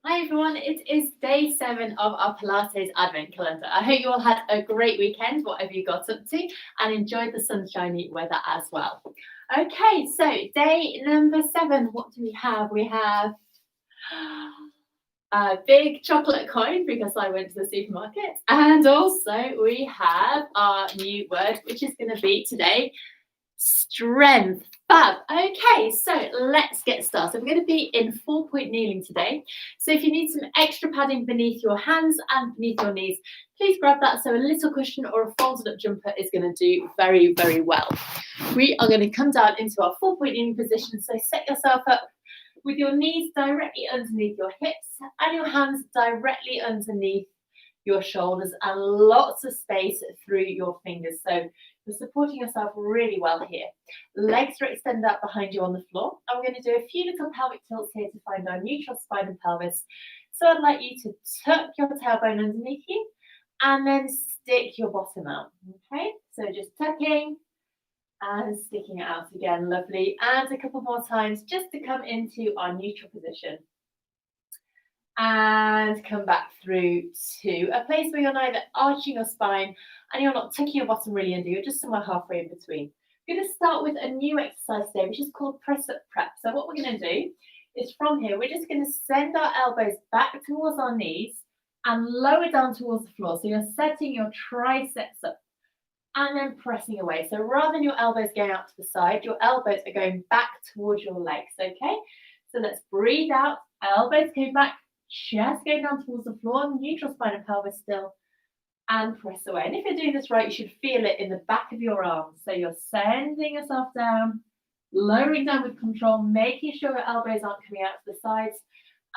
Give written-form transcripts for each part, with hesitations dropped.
Hi everyone, it is day 7 of our Pilates advent calendar. I hope you all had a great weekend, whatever you got up to, and enjoyed the sunshiny weather as well. Okay, so day number 7, what do we have? We have a big chocolate coin because I went to the supermarket, and also we have our new word, which is going to be today strength. Fab. Okay, so let's get started. We're going to be in 4-point kneeling today. So if you need some extra padding beneath your hands and beneath your knees, please grab that. So a little cushion or a folded up jumper is going to do very, very well. We are going to come down into our 4-point kneeling position. So set yourself up with your knees directly underneath your hips and your hands directly underneath your shoulders and lots of space through your fingers. So you're supporting yourself really well here. Legs are extended out behind you on the floor. And we're going to do a few little pelvic tilts here to find our neutral spine and pelvis. So I'd like you to tuck your tailbone underneath you and then stick your bottom out. Okay, so just tucking and sticking it out again. Lovely. And a couple more times just to come into our neutral position. And come back through to a place where you're neither arching your spine and you're not tucking your bottom really under, you're just somewhere halfway in between. We're going to start with a new exercise today, which is called press up prep. So what we're going to do is from here, we're just going to send our elbows back towards our knees and lower down towards the floor. So you're setting your triceps up and then pressing away. So rather than your elbows going out to the side, your elbows are going back towards your legs, okay? So let's breathe out, elbows going back, chest going down towards the floor, neutral spine and pelvis still, and press away. And if you're doing this right, you should feel it in the back of your arms. So you're sending yourself down, lowering down with control, making sure your elbows aren't coming out to the sides,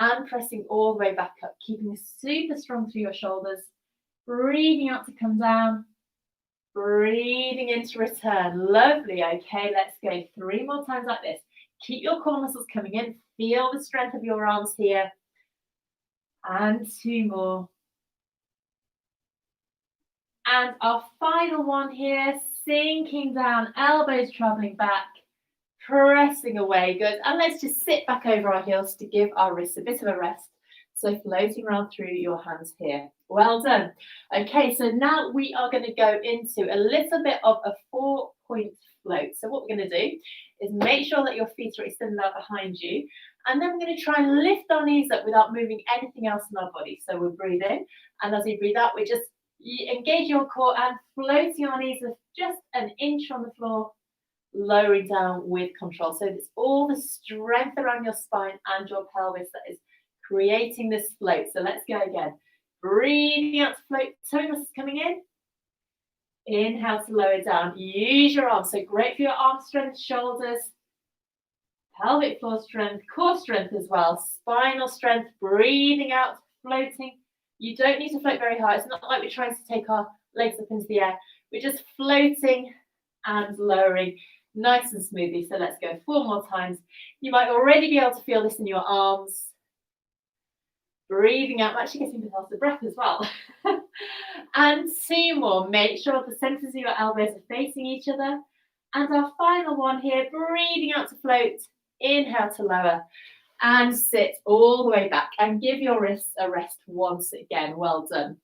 and pressing all the way back up, keeping super strong through your shoulders, breathing out to come down, breathing in to return. Lovely. Okay, let's go 3 more times like this. Keep your core muscles coming in, feel the strength of your arms here. And 2 more. And our final one here, sinking down, elbows traveling back, pressing away. Good. And let's just sit back over our heels to give our wrists a bit of a rest. So floating around through your hands here. Well done. Okay, so now we are going to go into a little bit of a 4-point float. So what we're going to do is make sure that your feet are extended out behind you. And then we're going to try and lift our knees up without moving anything else in our body. So we'll breathe in. And as we breathe out, we just engage your core and floating our knees with just an inch on the floor, lowering down with control. So it's all the strength around your spine and your pelvis that is creating this float. So let's go again. Breathing out to float, toe muscles coming in. Inhale to lower down. Use your arms. So great for your arm strength, shoulders, pelvic floor strength, core strength as well, spinal strength, breathing out, floating. You don't need to float very high. It's not like we're trying to take our legs up into the air. We're just floating and lowering nice and smoothly. So let's go 4 more times. You might already be able to feel this in your arms. Breathing out, I'm actually getting a bit of breath as well. And 2 more. Make sure the centers of your elbows are facing each other. And our final one here, breathing out to float. Inhale to lower and sit all the way back and give your wrists a rest once again. Well done.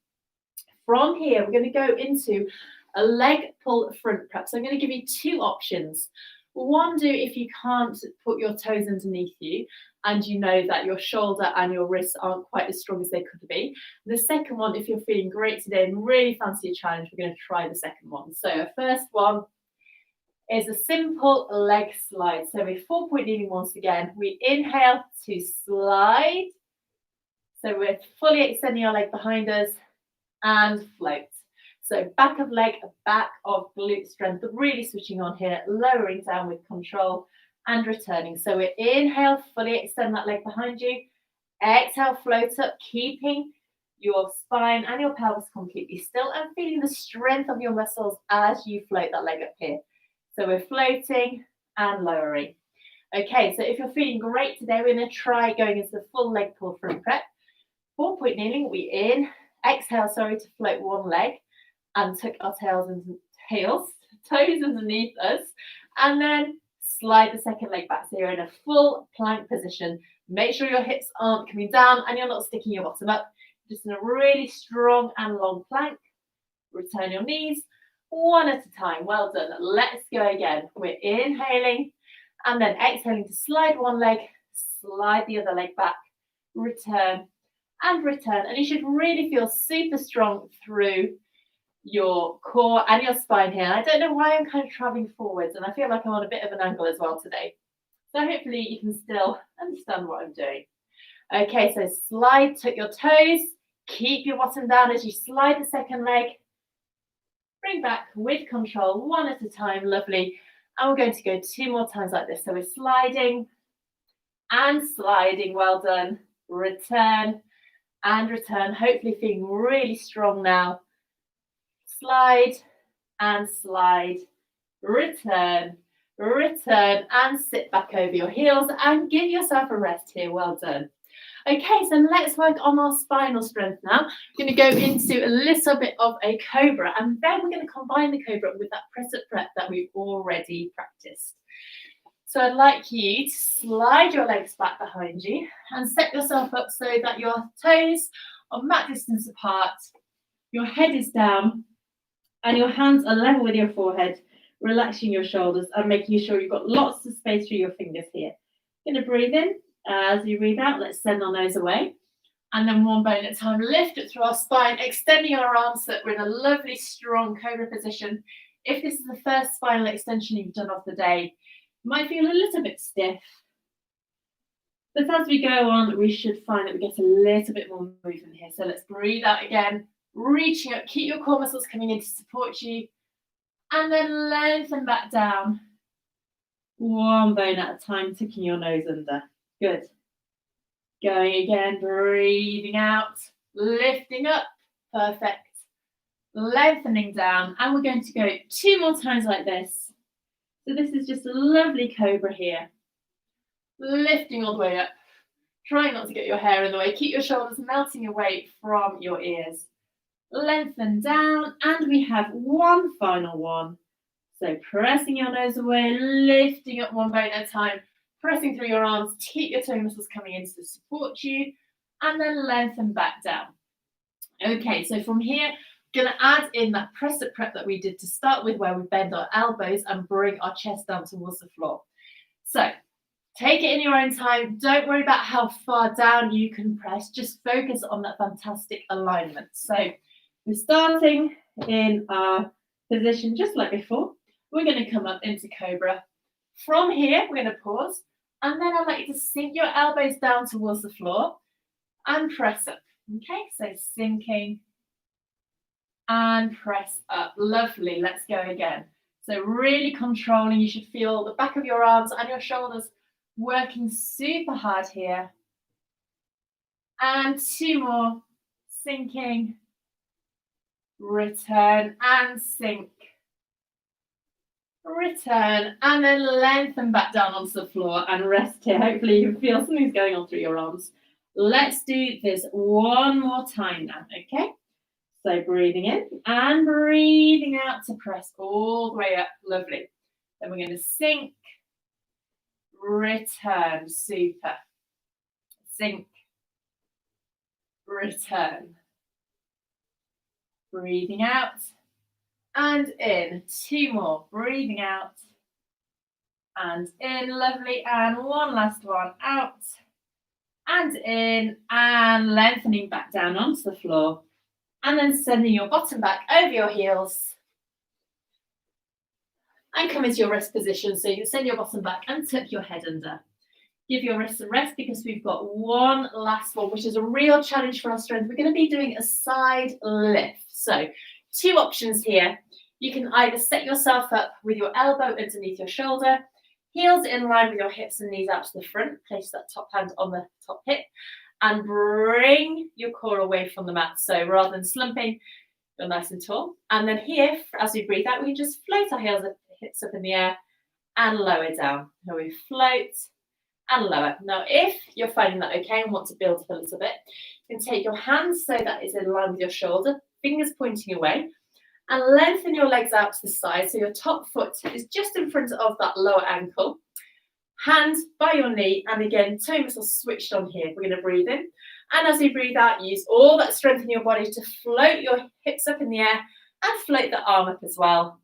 From here, we're going to go into a leg pull front prep. So I'm going to give you 2 options. One, do if you can't put your toes underneath you and you know that your shoulder and your wrists aren't quite as strong as they could be. The second one, if you're feeling great today and really fancy a challenge, we're going to try the second one. So first one is a simple leg slide. So we're 4-point kneeling once again. We inhale to slide. So we're fully extending our leg behind us and float. So back of leg, back of glute strength, really switching on here, lowering down with control and returning. So we inhale, fully extend that leg behind you. Exhale, float up, keeping your spine and your pelvis completely still and feeling the strength of your muscles as you float that leg up here. So we're floating and lowering. Okay, so if you're feeling great today, we're going to try going into the full leg pull front prep. 4-point kneeling, we exhale, to float one leg and tuck our toes underneath us. And then slide the second leg back so you're in a full plank position. Make sure your hips aren't coming down and you're not sticking your bottom up. Just in a really strong and long plank. Return your knees one at a time. Well done. Let's go again. We're inhaling and then exhaling to slide one leg, slide the other leg back, return and return. And you should really feel super strong through your core and your spine here. I don't know why I'm kind of traveling forwards, and I feel like I'm on a bit of an angle as well today. So hopefully you can still understand what I'm doing. Okay, so slide, tuck your toes, keep your bottom down as you slide the second leg. Bring back with control, one at a time, lovely. And we're going to go 2 more times like this. So we're sliding and sliding, well done. Return and return, hopefully feeling really strong now. Slide and slide, return, return, and sit back over your heels and give yourself a rest here, well done. Okay, so let's work on our spinal strength now. We're going to go into a little bit of a Cobra, and then we're going to combine the Cobra with that press-up prep that we've already practiced. So I'd like you to slide your legs back behind you and set yourself up so that your toes are mat distance apart, your head is down, and your hands are level with your forehead, relaxing your shoulders and making sure you've got lots of space through your fingers here. You're going to breathe in. As you breathe out, let's send our nose away. And then one bone at a time, lift it through our spine, extending our arms so that we're in a lovely, strong Cobra position. If this is the first spinal extension you've done of the day, you might feel a little bit stiff. But as we go on, we should find that we get a little bit more movement here. So let's breathe out again, reaching up, keep your core muscles coming in to support you. And then lengthen back down. One bone at a time, tucking your nose under. Good. Going again, breathing out, lifting up. Perfect. Lengthening down. And we're going to go 2 more times like this. So this is just a lovely Cobra here. Lifting all the way up. Try not to get your hair in the way. Keep your shoulders melting away from your ears. Lengthen down. And we have one final one. So pressing your nose away, lifting up one bone at a time. Pressing through your arms, keep your toe muscles coming in to support you, and then lengthen back down. Okay, so from here, we're going to add in that press-up prep that we did to start with, where we bend our elbows and bring our chest down towards the floor. So take it in your own time. Don't worry about how far down you can press. Just focus on that fantastic alignment. So we're starting in our position just like before. We're going to come up into Cobra. From here, we're going to pause, and then I'd like you to sink your elbows down towards the floor and press up. Okay, so sinking and press up. Lovely. Let's go again. So really controlling. You should feel the back of your arms and your shoulders working super hard here. And 2 more. Sinking, return, and sink. Return, and then lengthen back down onto the floor and rest here. Hopefully you feel something's going on through your arms. Let's do this one more time now, okay? So breathing in and breathing out to press all the way up. Lovely. Then we're going to sink, return, super. Sink, return. Breathing out. And in, 2 more, breathing out, and in, lovely, and one last one, out, and in, and lengthening back down onto the floor, and then sending your bottom back over your heels, and come into your rest position, so you can send your bottom back and tuck your head under. Give your wrists a rest because we've got one last one, which is a real challenge for our strength. We're going to be doing a side lift, so 2 options here. You can either set yourself up with your elbow underneath your shoulder, heels in line with your hips and knees out to the front, place that top hand on the top hip, and bring your core away from the mat. So rather than slumping, you're nice and tall. And then here, as we breathe out, we can just float our hips up in the air and lower down. So we float and lower. Now, if you're finding that okay and want to build up a little bit, you can take your hands so that it's in line with your shoulder, fingers pointing away, and lengthen your legs out to the side so your top foot is just in front of that lower ankle. Hands by your knee, and again, toe muscles switched on here. We're going to breathe in. And as you breathe out, use all that strength in your body to float your hips up in the air and float the arm up as well.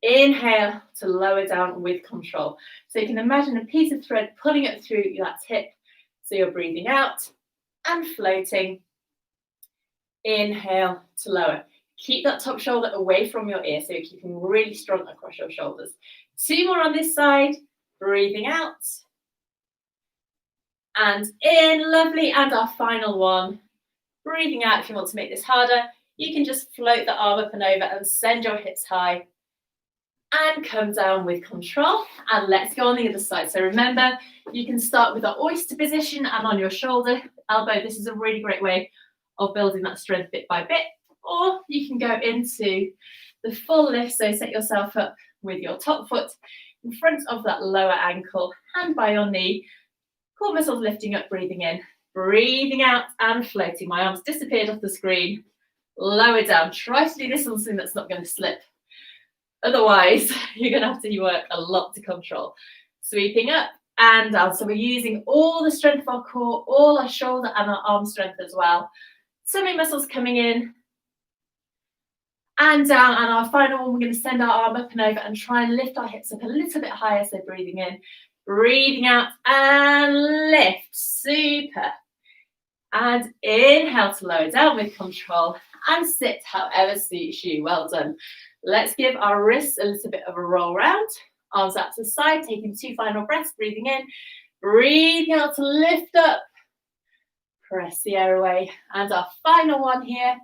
Inhale to lower down with control. So you can imagine a piece of thread pulling it through that hip. So you're breathing out and floating. Inhale to lower. Keep that top shoulder away from your ear, so you're keeping really strong across your shoulders. 2 more on this side. Breathing out. And in, lovely. And our final one. Breathing out. If you want to make this harder, you can just float the arm up and over and send your hips high. And come down with control. And let's go on the other side. So remember, you can start with our oyster position and on your shoulder, elbow. This is a really great way of building that strength bit by bit. Or you can go into the full lift. So set yourself up with your top foot in front of that lower ankle, hand by your knee, core muscles lifting up, breathing in, breathing out and floating. My arms disappeared off the screen. Lower down. Try to do this on something that's not going to slip. Otherwise, you're going to have to work a lot to control. Sweeping up and down. So we're using all the strength of our core, all our shoulder and our arm strength as well. Tummy muscles coming in and down. And our final one, we're going to send our arm up and over and try and lift our hips up a little bit higher. So breathing in, breathing out and lift. Super. And inhale to lower down with control and sit however suits you. Well done. Let's give our wrists a little bit of a roll round. Arms out to the side, taking 2 final breaths, breathing in, breathing out to lift up. Press the air away. And our final one here,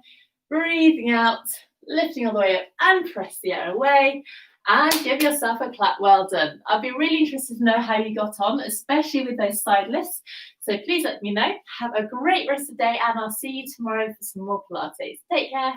breathing out, lifting all the way up and press the air away. And give yourself a clap. Well done. I'd be really interested to know how you got on, especially with those side lifts. So please let me know. Have a great rest of the day and I'll see you tomorrow for some more Pilates. Take care.